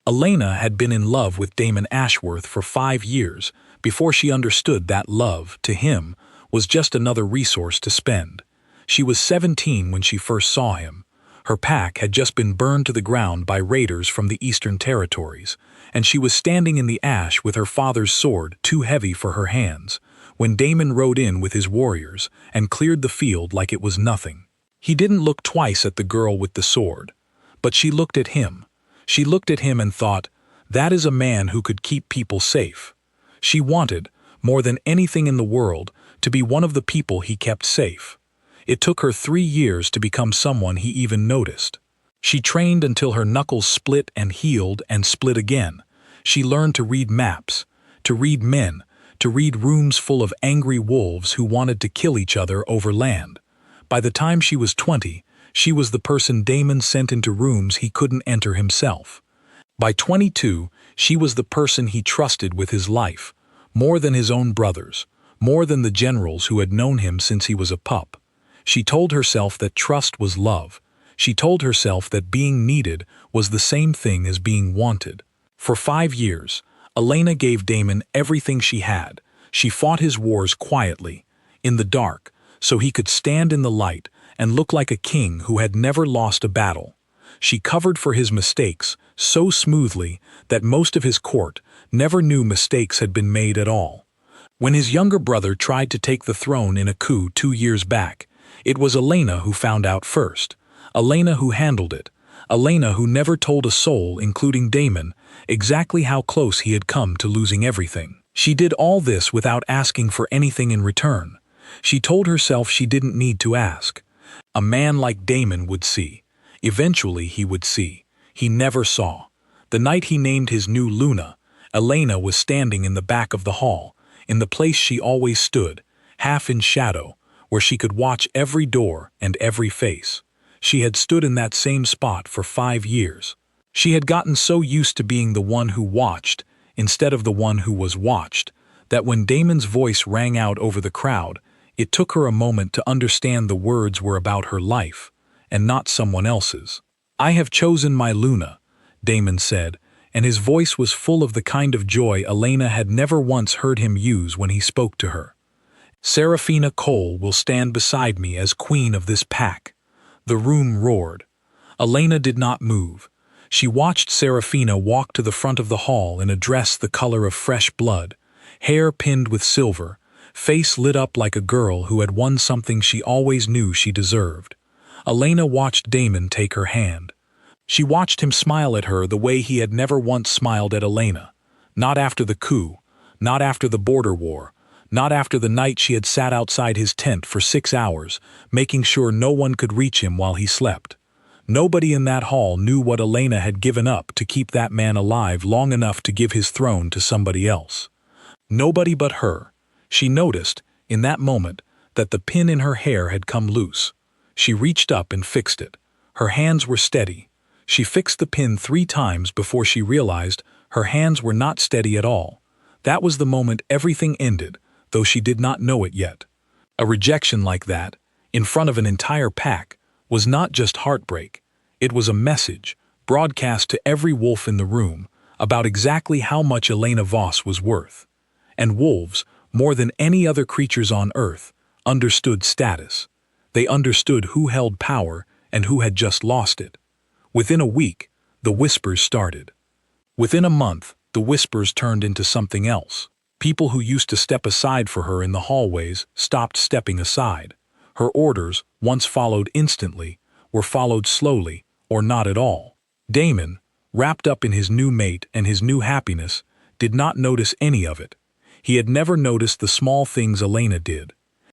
Elena had been in love with Damon Ashworth for 5 years before she understood that love, to him, was just another resource to spend. She was 17 when she first saw him. Her pack had just been burned to the ground by raiders from the Eastern Territories, and she was standing in the ash with her father's sword too heavy for her hands, when Damon rode in with his warriors and cleared the field like it was nothing. He didn't look twice at the girl with the sword, but she looked at him. She looked at him and thought, that is a man who could keep people safe. She wanted, more than anything in the world, to be one of the people he kept safe. It took her 3 years to become someone he even noticed. She trained until her knuckles split and healed and split again. She learned to read maps, to read men, to read rooms full of angry wolves who wanted to kill each other over land. By the time she was 20, she was the person Damon sent into rooms he couldn't enter himself. By 22, she was the person he trusted with his life, more than his own brothers, more than the generals who had known him since he was a pup. She told herself that trust was love. She told herself that being needed was the same thing as being wanted. For 5 years, Elena gave Damon everything she had. She fought his wars quietly, in the dark, so he could stand in the light and look like a king who had never lost a battle. She covered for his mistakes so smoothly that most of his court never knew mistakes had been made at all. When his younger brother tried to take the throne in a coup 2 years back, it was Elena who found out first. Elena who handled it. Elena who never told a soul, including Damon, exactly how close he had come to losing everything. She did all this without asking for anything in return. She told herself she didn't need to ask. A man like Damon would see. Eventually he would see. He never saw. The night he named his new Luna, Elena was standing in the back of the hall, in the place she always stood, half in shadow, where she could watch every door and every face. She had stood in that same spot for 5 years. She had gotten so used to being the one who watched, instead of the one who was watched, that when Damon's voice rang out over the crowd, it took her a moment to understand the words were about her life, and not someone else's. "I have chosen my Luna," Damon said, and his voice was full of the kind of joy Elena had never once heard him use when he spoke to her. "Serafina Cole will stand beside me as queen of this pack." The room roared. Elena did not move. She watched Serafina walk to the front of the hall in a dress the color of fresh blood, hair pinned with silver, face lit up like a girl who had won something she always knew she deserved. Elena watched Damon take her hand. She watched him smile at her the way he had never once smiled at Elena. Not after the coup, not after the border war, not after the night she had sat outside his tent for 6 hours, making sure no one could reach him while he slept. Nobody in that hall knew what Elena had given up to keep that man alive long enough to give his throne to somebody else. Nobody but her. She noticed, in that moment, that the pin in her hair had come loose. She reached up and fixed it. Her hands were steady. She fixed the pin 3 times before she realized her hands were not steady at all. That was the moment everything ended, though she did not know it yet. A rejection like that, in front of an entire pack, was not just heartbreak. It was a message, broadcast to every wolf in the room, about exactly how much Elena Voss was worth. And wolves, more than any other creatures on Earth, understood status. They understood who held power and who had just lost it. Within a week, the whispers started. Within a month, the whispers turned into something else. People who used to step aside for her in the hallways stopped stepping aside. Her orders, once followed instantly, were followed slowly or not at all. Damon, wrapped up in his new mate and his new happiness, did not notice any of it. He had never noticed the small things Elena did.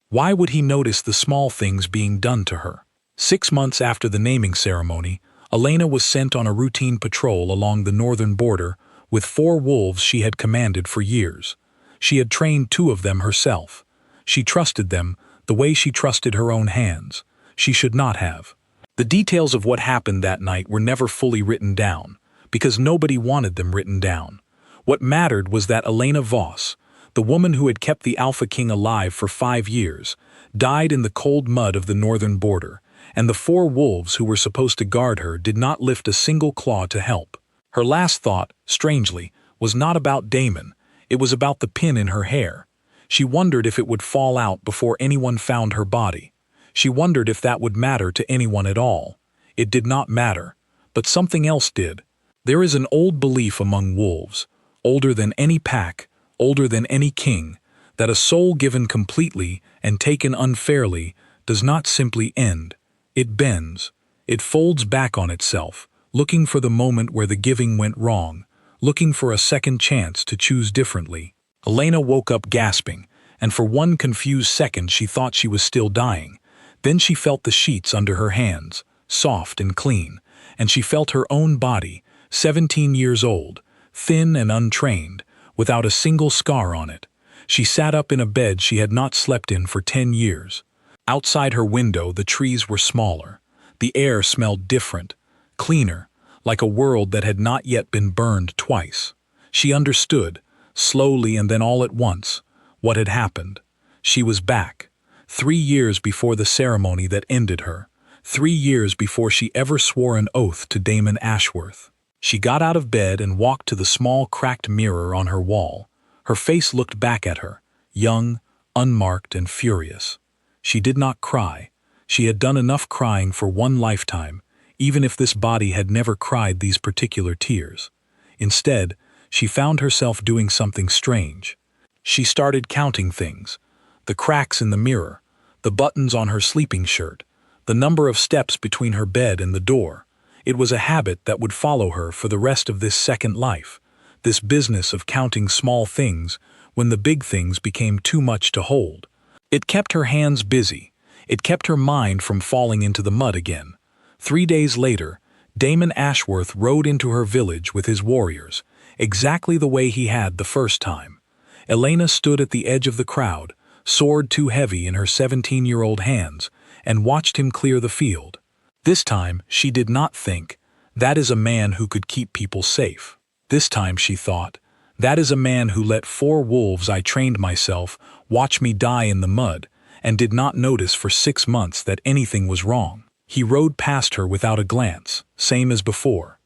Why would he notice the small things being done to her? 6 months after the naming ceremony, Elena was sent on a routine patrol along the northern border with 4 wolves she had commanded for years. She had trained 2 of them herself. She trusted them the way she trusted her own hands. She should not have. The details of what happened that night were never fully written down, because nobody wanted them written down. What mattered was that Elena Voss, the woman who had kept the Alpha King alive for 5 years, died in the cold mud of the northern border, and the 4 wolves who were supposed to guard her did not lift a single claw to help. Her last thought, strangely, was not about Damon. It was about the pin in her hair. She wondered if it would fall out before anyone found her body. She wondered if that would matter to anyone at all. It did not matter. But something else did. There is an old belief among wolves, older than any pack, older than any king, that a soul given completely and taken unfairly does not simply end. It bends. It folds back on itself, looking for the moment where the giving went wrong, looking for a second chance to choose differently. Elena woke up gasping, and for one confused second she thought she was still dying. Then she felt the sheets under her hands, soft and clean, and she felt her own body, 17 years old, thin and untrained, without a single scar on it. She sat up in a bed she had not slept in for 10 years. Outside her window the trees were smaller. The air smelled different, cleaner, like a world that had not yet been burned twice. She understood, slowly and then all at once, what had happened. She was back, 3 years before the ceremony that ended her, 3 years before she ever swore an oath to Damon Ashworth. She got out of bed and walked to the small cracked mirror on her wall. Her face looked back at her, young, unmarked and furious. She did not cry. She had done enough crying for one lifetime, even if this body had never cried these particular tears. Instead, she found herself doing something strange. She started counting things: the cracks in the mirror, the buttons on her sleeping shirt, the number of steps between her bed and the door. It was a habit that would follow her for the rest of this second life, this business of counting small things when the big things became too much to hold. It kept her hands busy. It kept her mind from falling into the mud again. 3 days later, Damon Ashworth rode into her village with his warriors, exactly the way he had the first time. Elena stood at the edge of the crowd, sword too heavy in her 17-year-old hands, and watched him clear the field. This time, she did not think, "That is a man who could keep people safe." This time, she thought, "That is a man who let 4 wolves I trained myself watch me die in the mud, and did not notice for 6 months that anything was wrong." He rode past her without a glance, same as before.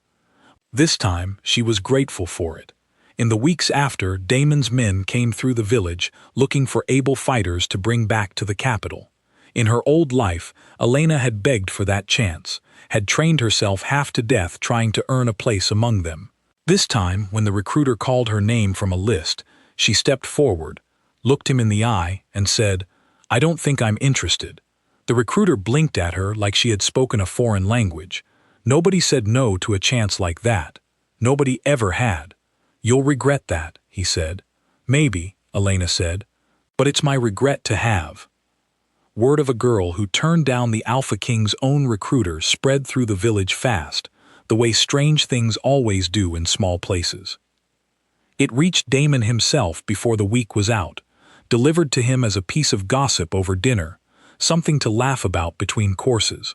This time, she was grateful for it. In the weeks after, Damon's men came through the village looking for able fighters to bring back to the capital. In her old life, Elena had begged for that chance, had trained herself half to death trying to earn a place among them. This time, when the recruiter called her name from a list, she stepped forward, looked him in the eye, and said, "I don't think I'm interested." The recruiter blinked at her like she had spoken a foreign language. Nobody said no to a chance like that. Nobody ever had. "You'll regret that," he said. "Maybe," Elena said, "but it's my regret to have." Word of a girl who turned down the Alpha King's own recruiter spread through the village fast, the way strange things always do in small places. It reached Damon himself before the week was out, delivered to him as a piece of gossip over dinner, something to laugh about between courses.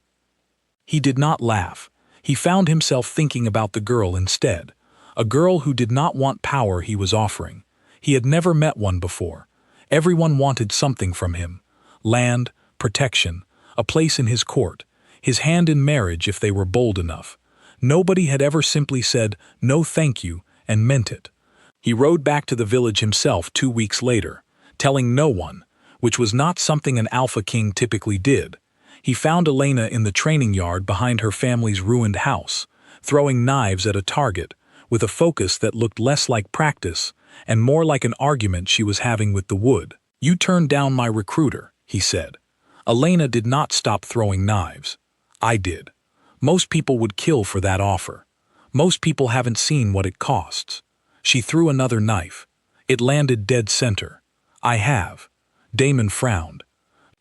He did not laugh. He found himself thinking about the girl instead, a girl who did not want power he was offering. He had never met one before. Everyone wanted something from him: land, protection, a place in his court, his hand in marriage if they were bold enough. Nobody had ever simply said, "No thank you," and meant it. He rode back to the village himself 2 weeks later, telling no one, which was not something an Alpha King typically did. He found Elena in the training yard behind her family's ruined house, throwing knives at a target, with a focus that looked less like practice and more like an argument she was having with the wood. "You turned down my recruiter," he said. Elena did not stop throwing knives. "I did. Most people would kill for that offer. Most people haven't seen what it costs." She threw another knife. It landed dead center. "I have." Damon frowned.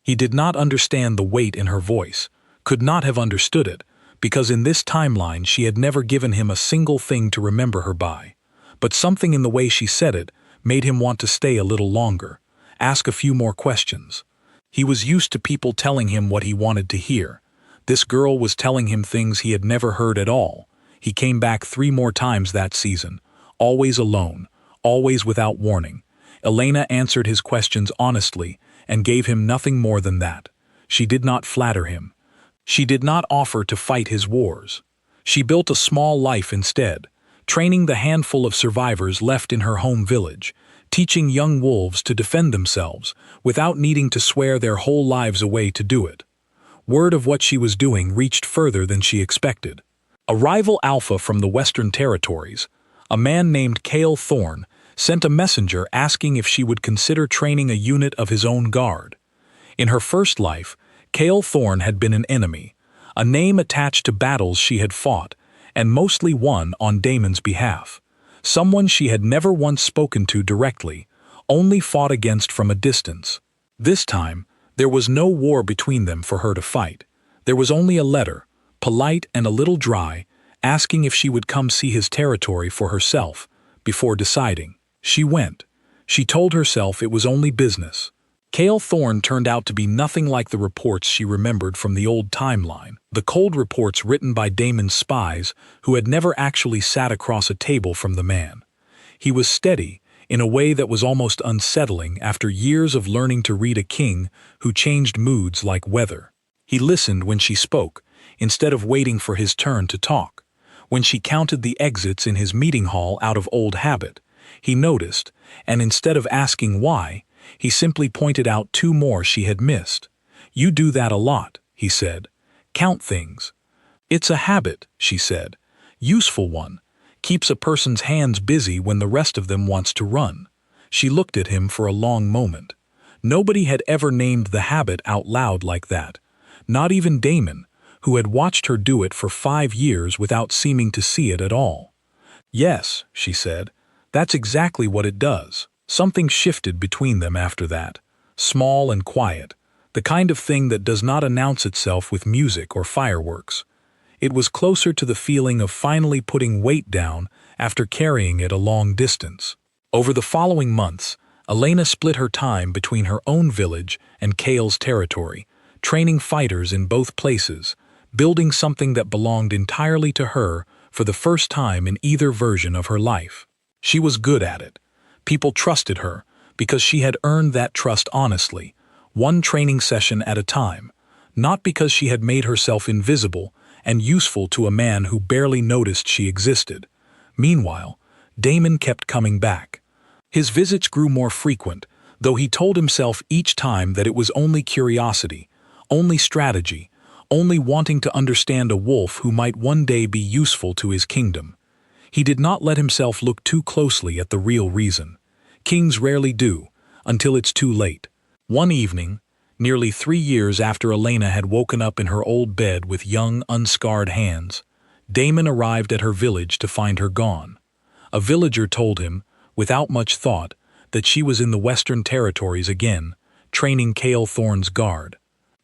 He did not understand the weight in her voice, could not have understood it, because in this timeline she had never given him a single thing to remember her by. But something in the way she said it made him want to stay a little longer, ask a few more questions. He was used to people telling him what he wanted to hear. This girl was telling him things he had never heard at all. He came back 3 more times that season, always alone, always without warning. Elena answered his questions honestly and gave him nothing more than that. She did not flatter him. She did not offer to fight his wars. She built a small life instead, training the handful of survivors left in her home village, teaching young wolves to defend themselves without needing to swear their whole lives away to do it. Word of what she was doing reached further than she expected. A rival alpha from the Western Territories, a man named Cale Thorne, sent a messenger asking if she would consider training a unit of his own guard. In her first life, Cale Thorne had been an enemy, a name attached to battles she had fought, and mostly won on Damon's behalf. Someone she had never once spoken to directly, only fought against from a distance. This time, there was no war between them for her to fight. There was only a letter, polite and a little dry, asking if she would come see his territory for herself, before deciding. She went. She told herself it was only business. Cale Thorne turned out to be nothing like the reports she remembered from the old timeline, the cold reports written by Damon's spies who had never actually sat across a table from the man. He was steady, in a way that was almost unsettling after years of learning to read a king who changed moods like weather. He listened when she spoke, instead of waiting for his turn to talk. When she counted the exits in his meeting hall out of old habit, he noticed, and instead of asking why, he simply pointed out 2 more she had missed. "You do that a lot," he said. "Count things." "It's a habit," she said. "Useful one. Keeps a person's hands busy when the rest of them wants to run." She looked at him for a long moment. Nobody had ever named the habit out loud like that. Not even Damon, who had watched her do it for 5 years without seeming to see it at all. "Yes," she said. "That's exactly what it does." Something shifted between them after that, small and quiet, the kind of thing that does not announce itself with music or fireworks. It was closer to the feeling of finally putting weight down after carrying it a long distance. Over the following months, Elena split her time between her own village and Cale's territory, training fighters in both places, building something that belonged entirely to her for the first time in either version of her life. She was good at it. People trusted her because she had earned that trust honestly, one training session at a time, not because she had made herself invisible and useful to a man who barely noticed she existed. Meanwhile, Damon kept coming back. His visits grew more frequent, though he told himself each time that it was only curiosity, only strategy, only wanting to understand a wolf who might one day be useful to his kingdom. He did not let himself look too closely at the real reason. Kings rarely do, until it's too late. One evening, nearly 3 years after Elena had woken up in her old bed with young, unscarred hands, Damon arrived at her village to find her gone. A villager told him, without much thought, that she was in the Western Territories again, training Cale Thorne's guard.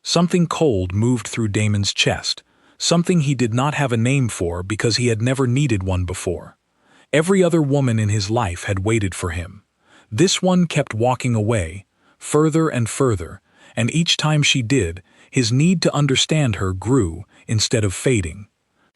Something cold moved through Damon's chest, something he did not have a name for because he had never needed one before. Every other woman in his life had waited for him. This one kept walking away, further and further, and each time she did, his need to understand her grew instead of fading.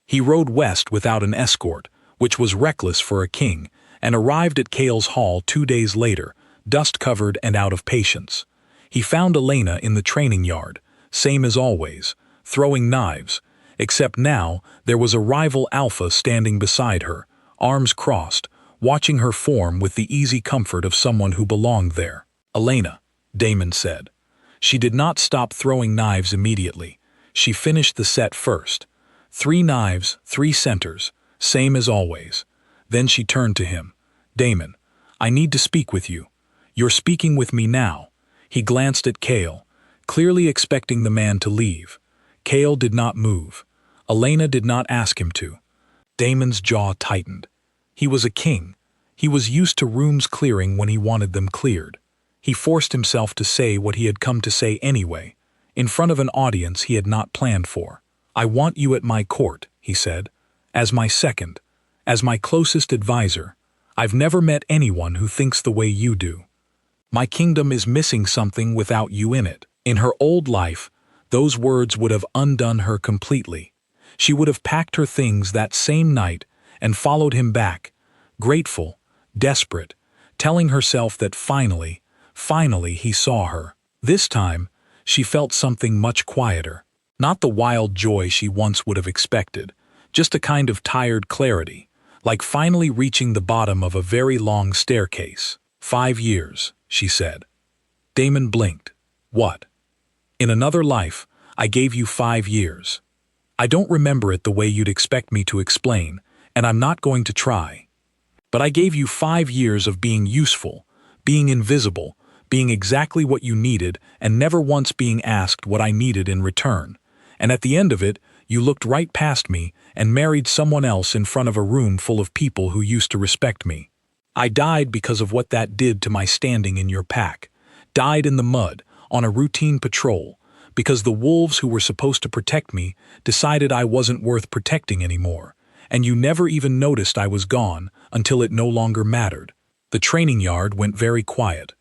He rode west without an escort, which was reckless for a king, and arrived at Cale's hall 2 days later, dust-covered and out of patience. He found Elena in the training yard, same as always, throwing knives, except now there was a rival alpha standing beside her, arms crossed, watching her form with the easy comfort of someone who belonged there. "Elena," Damon said. She did not stop throwing knives immediately. She finished the set first. 3 knives, 3 centers, same as always. Then she turned to him. "Damon, I need to speak with you. You're speaking with me now." He glanced at Cale, clearly expecting the man to leave. Cale did not move. Elena did not ask him to. Damon's jaw tightened. He was a king. He was used to rooms clearing when he wanted them cleared. He forced himself to say what he had come to say anyway, in front of an audience he had not planned for. "I want you at my court," he said, "as my second, as my closest advisor. I've never met anyone who thinks the way you do. My kingdom is missing something without you in it." In her old life, those words would have undone her completely. She would have packed her things that same night and followed him back, grateful, desperate, telling herself that finally he saw her. This time, she felt something much quieter. Not the wild joy she once would have expected, just a kind of tired clarity, like finally reaching the bottom of a very long staircase. 5 years, she said. Damon blinked. What? In another life, I gave you 5 years. I don't remember it the way you'd expect me to explain, and I'm not going to try. But I gave you 5 years of being useful, being invisible, being exactly what you needed, and never once being asked what I needed in return. And at the end of it, you looked right past me and married someone else in front of a room full of people who used to respect me. I died because of what that did to my standing in your pack. Died in the mud, on a routine patrol, because the wolves who were supposed to protect me decided I wasn't worth protecting anymore, and you never even noticed I was gone until it no longer mattered. The training yard went very quiet.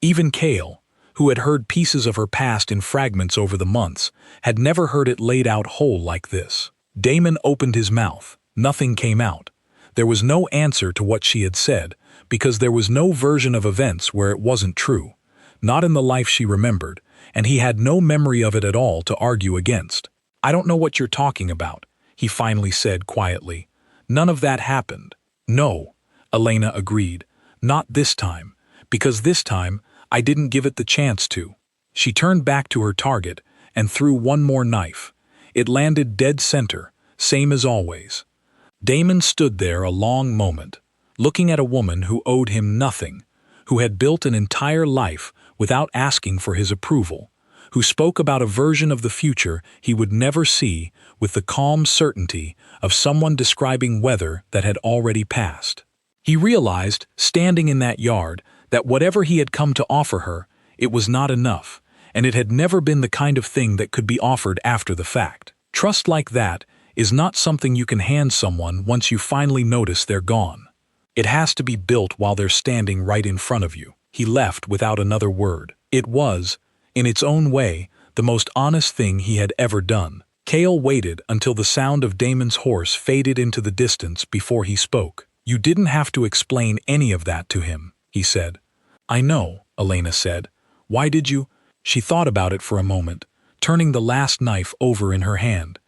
Even Kale, who had heard pieces of her past in fragments over the months, had never heard it laid out whole like this. Damon opened his mouth. Nothing came out. There was no answer to what she had said, because there was no version of events where it wasn't true. Not in the life she remembered, and he had no memory of it at all to argue against. I don't know what you're talking about, he finally said quietly. None of that happened. No, Elena agreed. Not this time, because this time I didn't give it the chance to. She turned back to her target and threw one more knife. It landed dead center, same as always. Damon stood there a long moment, looking at a woman who owed him nothing, who had built an entire life without asking for his approval, who spoke about a version of the future he would never see with the calm certainty of someone describing weather that had already passed. He realized, standing in that yard, that whatever he had come to offer her, it was not enough, and it had never been the kind of thing that could be offered after the fact. Trust like that is not something you can hand someone once you finally notice they're gone. It has to be built while they're standing right in front of you. He left without another word. It was, in its own way, the most honest thing he had ever done. Kale waited until the sound of Damon's horse faded into the distance before he spoke. You didn't have to explain any of that to him, he said. I know, Elena said. Why did you? She thought about it for a moment, turning the last knife over in her hand.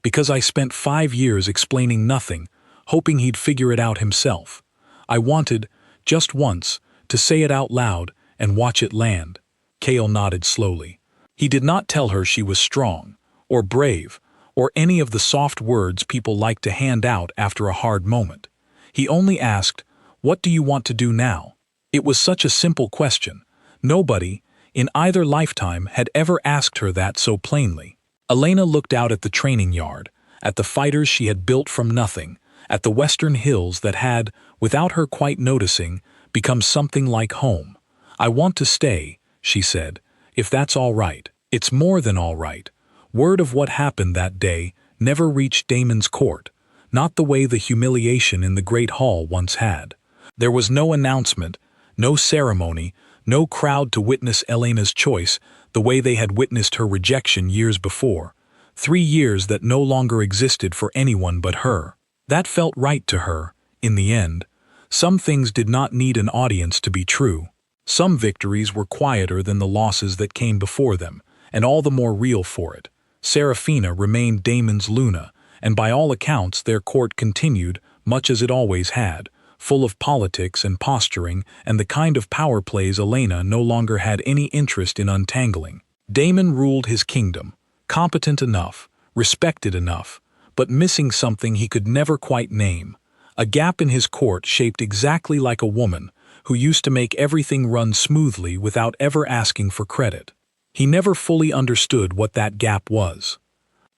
Because I spent 5 years explaining nothing, hoping he'd figure it out himself. I wanted, just once, to say it out loud and watch it land. Kale nodded slowly. He did not tell her she was strong, or brave, or any of the soft words people like to hand out after a hard moment. He only asked, "What do you want to do now?" It was such a simple question. Nobody, in either lifetime, had ever asked her that so plainly. Elena looked out at the training yard, at the fighters she had built from nothing, at the western hills that had, without her quite noticing, become something like home. I want to stay, she said, if that's all right. It's more than all right. Word of what happened that day never reached Damon's court, not the way the humiliation in the great hall once had. There was no announcement, no ceremony, no crowd to witness Elena's choice the way they had witnessed her rejection years before. 3 years that no longer existed for anyone but her. That felt right to her, in the end. Some things did not need an audience to be true. Some victories were quieter than the losses that came before them, and all the more real for it. Serafina remained Damon's Luna, and by all accounts their court continued, much as it always had, full of politics and posturing and the kind of power plays Elena no longer had any interest in untangling. Damon ruled his kingdom, competent enough, respected enough, but missing something he could never quite name. A gap in his court shaped exactly like a woman who used to make everything run smoothly without ever asking for credit. He never fully understood what that gap was.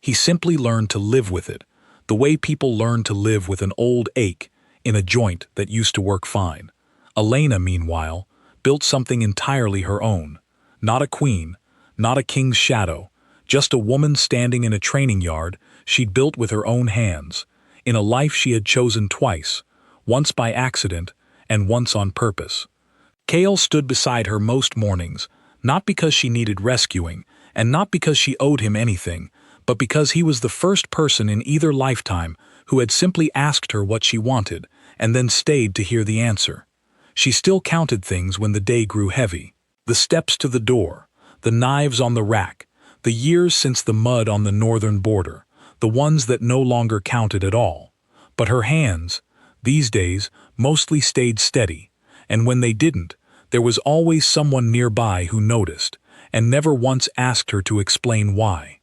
He simply learned to live with it, the way people learn to live with an old ache in a joint that used to work fine. Elena, meanwhile, built something entirely her own. Not a queen, not a king's shadow, just a woman standing in a training yard she'd built with her own hands, in a life she had chosen twice, once by accident and once on purpose. Kale stood beside her most mornings, not because she needed rescuing, and not because she owed him anything, but because he was the first person in either lifetime who had simply asked her what she wanted, and then stayed to hear the answer. She still counted things when the day grew heavy. The steps to the door, the knives on the rack, the years since the mud on the northern border, the ones that no longer counted at all. But her hands, These days, mostly stayed steady, and when they didn't, there was always someone nearby who noticed, and never once asked her to explain why.